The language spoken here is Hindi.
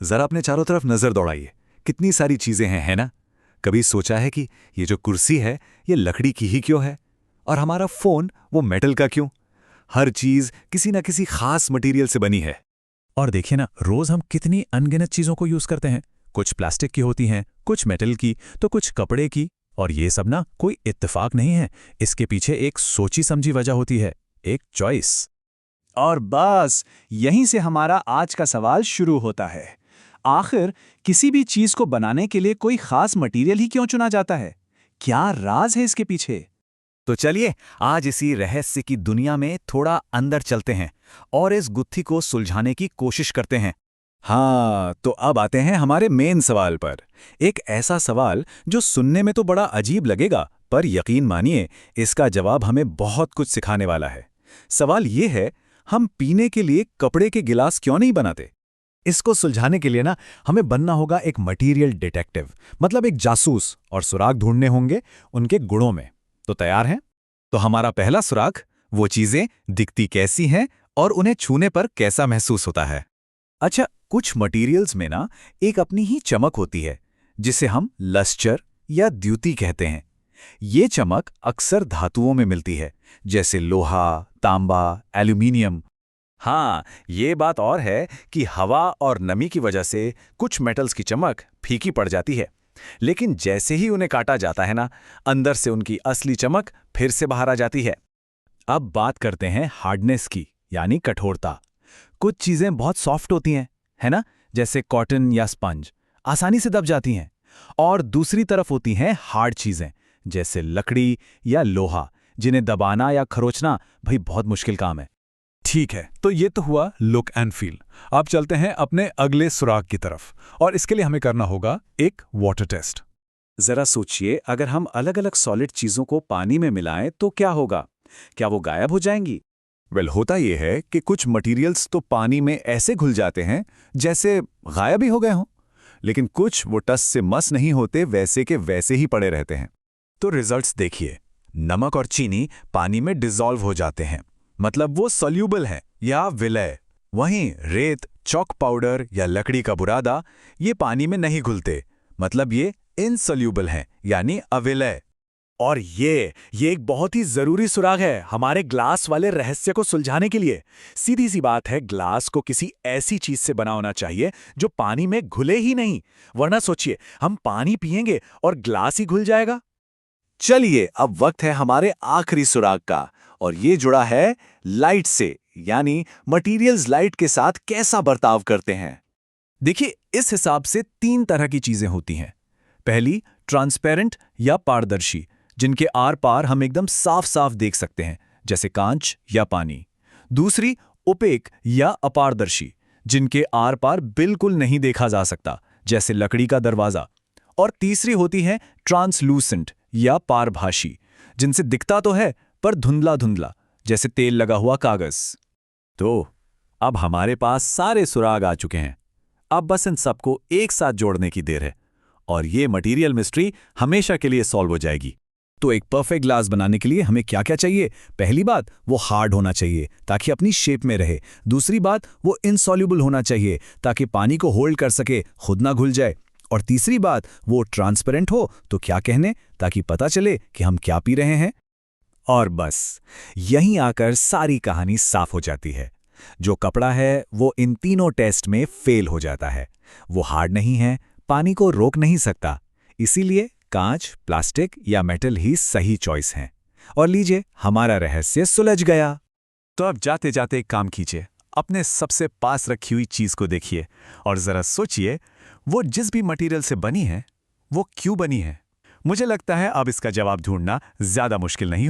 जरा अपने चारों तरफ नजर दौड़ाइए। कितनी सारी चीजें हैं, है ना? कभी सोचा है कि ये जो कुर्सी है ये लकड़ी की ही क्यों है? और हमारा फोन वो मेटल का क्यों? हर चीज किसी ना किसी खास मटेरियल से बनी है। और देखिए ना, रोज हम कितनी अनगिनत चीजों को यूज करते हैं। कुछ प्लास्टिक की होती हैं, कुछ मेटल की, तो कुछ कपड़े की। और ये सब ना कोई इत्तेफाक नहीं है। इसके पीछे एक सोची समझी वजह होती है, एक चॉइस। और बस यहीं से हमारा आज का सवाल शुरू होता है। आखिर किसी भी चीज को बनाने के लिए कोई खास मटेरियल ही क्यों चुना जाता है? क्या राज है इसके पीछे? तो चलिए आज इसी रहस्य की दुनिया में थोड़ा अंदर चलते हैं और इस गुत्थी को सुलझाने की कोशिश करते हैं। हाँ, तो अब आते हैं हमारे मेन सवाल पर। एक ऐसा सवाल जो सुनने में तो बड़ा अजीब लगेगा, पर यकीन मानिए इसका जवाब हमें बहुत कुछ सिखाने वाला है। सवाल ये है, हम पीने के लिए कपड़े के गिलास क्यों नहीं बनाते? इसको सुलझाने के लिए ना हमें बनना होगा एक मटीरियल डिटेक्टिव, मतलब एक जासूस, और सुराग ढूंढने होंगे उनके गुणों में। तो तैयार हैं? तो हमारा पहला सुराग, वो चीजें दिखती कैसी हैं और उन्हें छूने पर कैसा महसूस होता है। अच्छा, कुछ मटेरियल्स में ना एक अपनी ही चमक होती है, जिसे हम लस्टर या द्युति कहते हैं। ये चमक अक्सर धातुओं में मिलती है, जैसे लोहा, तांबा, एल्यूमिनियम। हाँ, ये बात और है कि हवा और नमी की वजह से कुछ मेटल्स की चमक फीकी पड़ जाती है, लेकिन जैसे ही उन्हें काटा जाता है ना, अंदर से उनकी असली चमक फिर से बाहर आ जाती है। अब बात करते हैं हार्डनेस की, यानी कठोरता। कुछ चीजें बहुत सॉफ्ट होती हैं, है ना, जैसे कॉटन या स्पंज, आसानी से दब जाती हैं। और दूसरी तरफ होती हैं हार्ड चीजें, जैसे लकड़ी या लोहा, जिन्हें दबाना या खरोचना भाई बहुत मुश्किल काम है। ठीक है, तो ये तो हुआ लुक एंड फील। अब चलते हैं अपने अगले सुराग की तरफ, और इसके लिए हमें करना होगा एक वाटर टेस्ट। जरा सोचिए, अगर हम अलग अलग सॉलिड चीजों को पानी में मिलाएं तो क्या होगा? क्या वो गायब हो जाएंगी? होता ये है कि कुछ मटेरियल्स तो पानी में ऐसे घुल जाते हैं जैसे गायब ही हो गए हों, लेकिन कुछ वो टस से मस नहीं होते, वैसे के वैसे ही पड़े रहते हैं। तो रिजल्ट्स देखिए, नमक और चीनी पानी में डिसॉल्व हो जाते हैं, मतलब वो सॉल्यूबल है या विलय। वहीं रेत, चॉक पाउडर या लकड़ी का बुरादा ये पानी में नहीं घुलते, मतलब ये इनसॉल्यूबल हैं, यानी अविलय। और ये एक बहुत ही जरूरी सुराग है हमारे ग्लास वाले रहस्य को सुलझाने के लिए। सीधी सी बात है, ग्लास को किसी ऐसी चीज से बना होना चाहिए जो पानी में घुले ही नहीं, वरना सोचिए हम पानी पिएंगे और ग्लास ही घुल जाएगा। चलिए, अब वक्त है हमारे आखिरी सुराग का, और ये जुड़ा है लाइट से, यानी मटेरियल्स लाइट के साथ कैसा बर्ताव करते हैं। देखिए, इस हिसाब से 3 तरह की चीजें होती हैं। पहली, ट्रांसपेरेंट या पारदर्शी, जिनके आर पार हम एकदम साफ साफ देख सकते हैं, जैसे कांच या पानी। दूसरी, ओपेक या अपारदर्शी, जिनके आर पार बिल्कुल नहीं देखा जा सकता, जैसे लकड़ी का दरवाजा। और तीसरी होती है ट्रांसलूसेंट या पारभासी, जिनसे दिखता तो है पर धुंधला धुंधला, जैसे तेल लगा हुआ कागज। तो अब हमारे पास सारे सुराग आ चुके हैं। अब बस इन सबको एक साथ जोड़ने की देर है, और ये मटेरियल मिस्ट्री हमेशा के लिए सॉल्व हो जाएगी। तो एक परफेक्ट ग्लास बनाने के लिए हमें क्या क्या चाहिए? पहली बात, वो हार्ड होना चाहिए ताकि अपनी शेप में रहे। दूसरी बात, वो इनसॉल्यूबल होना चाहिए ताकि पानी को होल्ड कर सके, खुद ना घुल जाए। और तीसरी बात, वो ट्रांसपेरेंट हो, तो क्या कहने, ताकि पता चले कि हम क्या पी रहे हैं। और बस यहीं आकर सारी कहानी साफ हो जाती है। जो कपड़ा है वो इन तीनों टेस्ट में फेल हो जाता है। वो हार्ड नहीं है, पानी को रोक नहीं सकता, इसीलिए कांच, प्लास्टिक या मेटल ही सही चॉइस हैं। और लीजिए, हमारा रहस्य सुलझ गया। तो अब जाते जाते एक काम कीजिए, अपने सबसे पास रखी हुई चीज को देखिए और जरा सोचिए, वो जिस भी मटेरियल से बनी है वो क्यों बनी है। मुझे लगता है अब इसका जवाब ढूंढना ज्यादा मुश्किल नहीं